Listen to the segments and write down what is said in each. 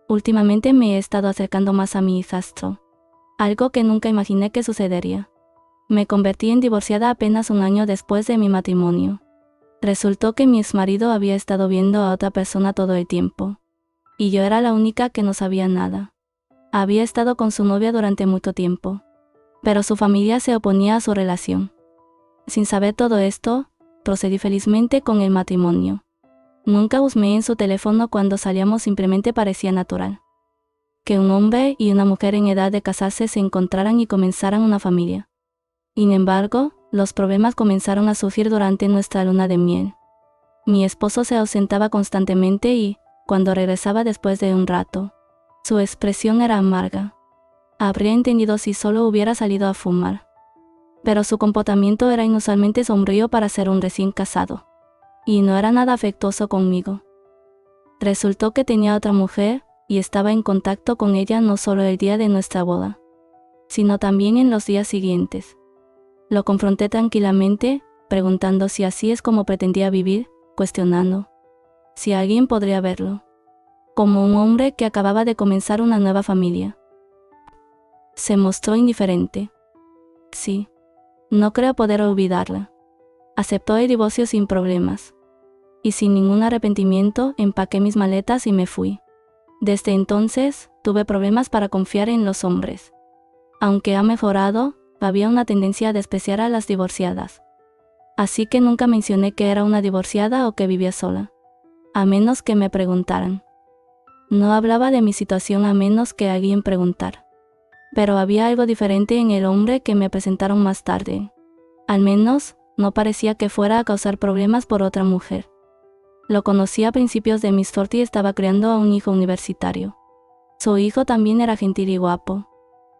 Últimamente me he estado acercando más a mi hijastro, algo que nunca imaginé que sucedería. Me convertí en divorciada apenas un año después de mi matrimonio. Resultó que mi exmarido había estado viendo a otra persona todo el tiempo, y yo era la única que no sabía nada. Había estado con su novia durante mucho tiempo, pero su familia se oponía a su relación. Sin saber todo esto, procedí felizmente con el matrimonio. Nunca husmeé en su teléfono cuando salíamos, simplemente parecía natural que un hombre y una mujer en edad de casarse se encontraran y comenzaran una familia. Sin embargo, los problemas comenzaron a surgir durante nuestra luna de miel. Mi esposo se ausentaba constantemente y, cuando regresaba después de un rato, su expresión era amarga. Habría entendido si solo hubiera salido a fumar. Pero su comportamiento era inusualmente sombrío para ser un recién casado. Y no era nada afectuoso conmigo. Resultó que tenía otra mujer, y estaba en contacto con ella no solo el día de nuestra boda, sino también en los días siguientes. Lo confronté tranquilamente, preguntando si así es como pretendía vivir, cuestionando si alguien podría verlo como un hombre que acababa de comenzar una nueva familia. Se mostró indiferente. Sí, no creo poder olvidarla. Aceptó el divorcio sin problemas. Y sin ningún arrepentimiento, empaqué mis maletas y me fui. Desde entonces, tuve problemas para confiar en los hombres. Aunque ha mejorado, había una tendencia a despreciar a las divorciadas. Así que nunca mencioné que era una divorciada o que vivía sola, a menos que me preguntaran. No hablaba de mi situación a menos que alguien preguntara. Pero había algo diferente en el hombre que me presentaron más tarde. Al menos, no parecía que fuera a causar problemas por otra mujer. Lo conocí a principios de mis 40 y estaba criando a un hijo universitario. Su hijo también era gentil y guapo.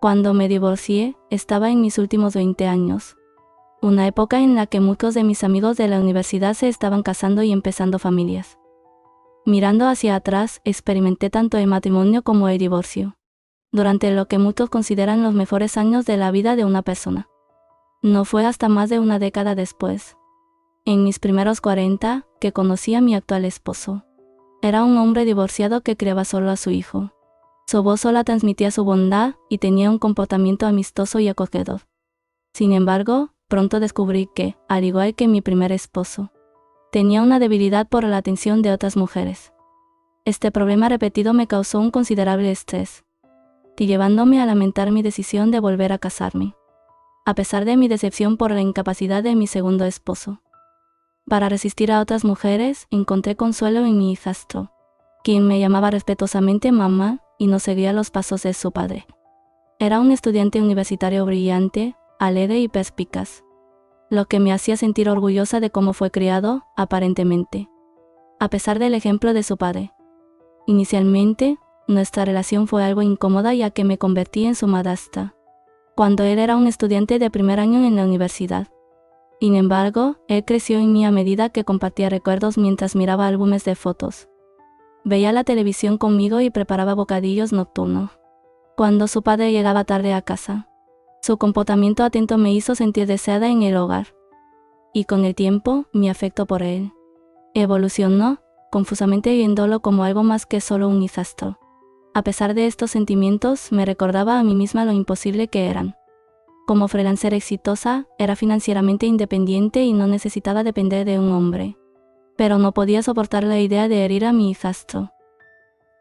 Cuando me divorcié, estaba en mis últimos 20 años. Una época en la que muchos de mis amigos de la universidad se estaban casando y empezando familias. Mirando hacia atrás, experimenté tanto el matrimonio como el divorcio, durante lo que muchos consideran los mejores años de la vida de una persona. No fue hasta más de una década después, en mis primeros 40, que conocí a mi actual esposo. Era un hombre divorciado que criaba solo a su hijo. Su voz sola transmitía su bondad y tenía un comportamiento amistoso y acogedor. Sin embargo, pronto descubrí que, al igual que mi primer esposo, tenía una debilidad por la atención de otras mujeres. Este problema repetido me causó un considerable estrés, y llevándome a lamentar mi decisión de volver a casarme, a pesar de mi decepción por la incapacidad de mi segundo esposo. Para resistir a otras mujeres, encontré consuelo en mi hijastro, quien me llamaba respetuosamente mamá y no seguía los pasos de su padre. Era un estudiante universitario brillante, alegre y perspicaz, lo que me hacía sentir orgullosa de cómo fue criado, aparentemente, a pesar del ejemplo de su padre. Inicialmente, nuestra relación fue algo incómoda ya que me convertí en su madrastra, cuando él era un estudiante de primer año en la universidad. Sin embargo, él creció en mí a medida que compartía recuerdos mientras miraba álbumes de fotos. Veía la televisión conmigo y preparaba bocadillos nocturnos. Cuando su padre llegaba tarde a casa, su comportamiento atento me hizo sentir deseada en el hogar. Y con el tiempo, mi afecto por él evolucionó, confusamente viéndolo como algo más que solo un hijastro. A pesar de estos sentimientos, me recordaba a mí misma lo imposible que eran. Como freelancer exitosa, era financieramente independiente y no necesitaba depender de un hombre. Pero no podía soportar la idea de herir a mi hijastro,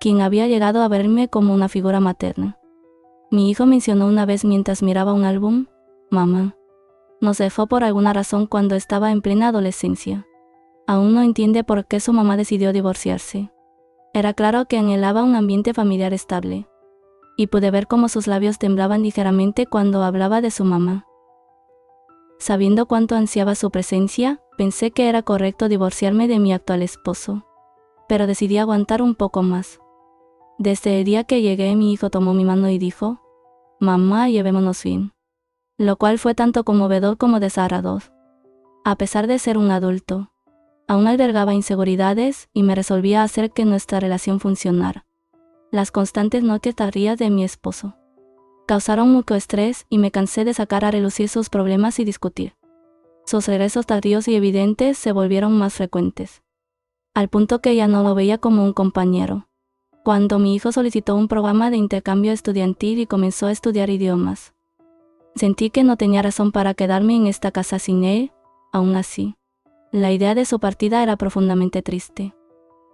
quien había llegado a verme como una figura materna. Mi hijo mencionó una vez mientras miraba un álbum: mamá nos dejó por alguna razón cuando estaba en plena adolescencia. Aún no entiende por qué su mamá decidió divorciarse. Era claro que anhelaba un ambiente familiar estable, y pude ver cómo sus labios temblaban ligeramente cuando hablaba de su mamá. Sabiendo cuánto ansiaba su presencia, pensé que era correcto divorciarme de mi actual esposo, pero decidí aguantar un poco más. Desde el día que llegué, mi hijo tomó mi mano y dijo: mamá, llevémonos bien. Lo cual fue tanto conmovedor como desgarrador. A pesar de ser un adulto, aún albergaba inseguridades y me resolvía a hacer que nuestra relación funcionara. Las constantes noches tardías de mi esposo causaron mucho estrés y me cansé de sacar a relucir sus problemas y discutir. Sus regresos tardíos y evidentes se volvieron más frecuentes, al punto que ya no lo veía como un compañero, cuando mi hijo solicitó un programa de intercambio estudiantil y comenzó a estudiar idiomas. Sentí que no tenía razón para quedarme en esta casa sin él. Aún así, la idea de su partida era profundamente triste.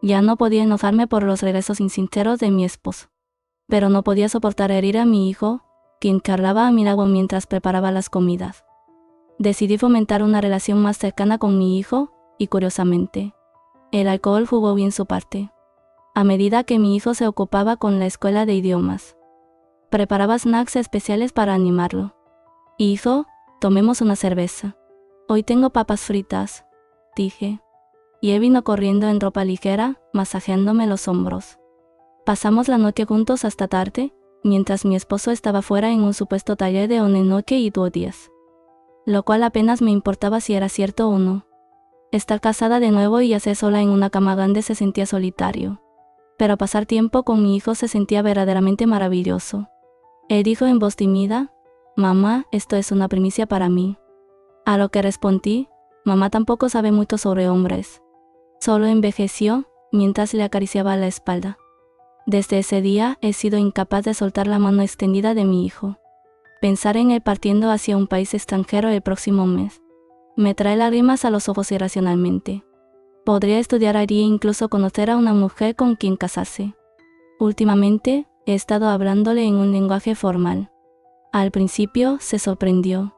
Ya no podía enojarme por los regresos insinceros de mi esposo, pero no podía soportar herir a mi hijo, quien charlaba a mi lado mientras preparaba las comidas. Decidí fomentar una relación más cercana con mi hijo, y curiosamente, el alcohol jugó bien su parte. A medida que mi hijo se ocupaba con la escuela de idiomas, preparaba snacks especiales para animarlo. Hijo, tomemos una cerveza. Hoy tengo papas fritas, dije. Y él vino corriendo en ropa ligera, masajeándome los hombros. Pasamos la noche juntos hasta tarde, mientras mi esposo estaba fuera en un supuesto taller de Onenoke y Duodies. Lo cual apenas me importaba si era cierto o no. Estar casada de nuevo y yacer sola en una cama grande se sentía solitario. Pero pasar tiempo con mi hijo se sentía verdaderamente maravilloso. Él dijo en voz tímida: «Mamá, esto es una primicia para mí». A lo que respondí: «Mamá tampoco sabe mucho sobre hombres». Solo envejeció, mientras le acariciaba la espalda. Desde ese día he sido incapaz de soltar la mano extendida de mi hijo. Pensar en él partiendo hacia un país extranjero el próximo mes me trae lágrimas a los ojos irracionalmente. Podría estudiar allí e incluso conocer a una mujer con quien casarse. Últimamente, he estado hablándole en un lenguaje formal. Al principio, se sorprendió,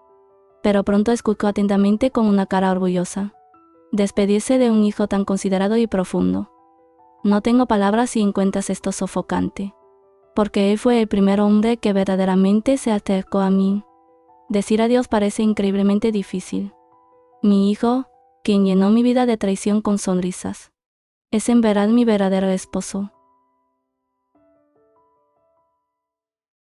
pero pronto escuchó atentamente con una cara orgullosa. Despedirse de un hijo tan considerado y profundo. No tengo palabras si encuentras esto sofocante. Porque él fue el primer hombre que verdaderamente se acercó a mí. Decir adiós parece increíblemente difícil. Mi hijo, quien llenó mi vida de traición con sonrisas, es en verdad mi verdadero esposo.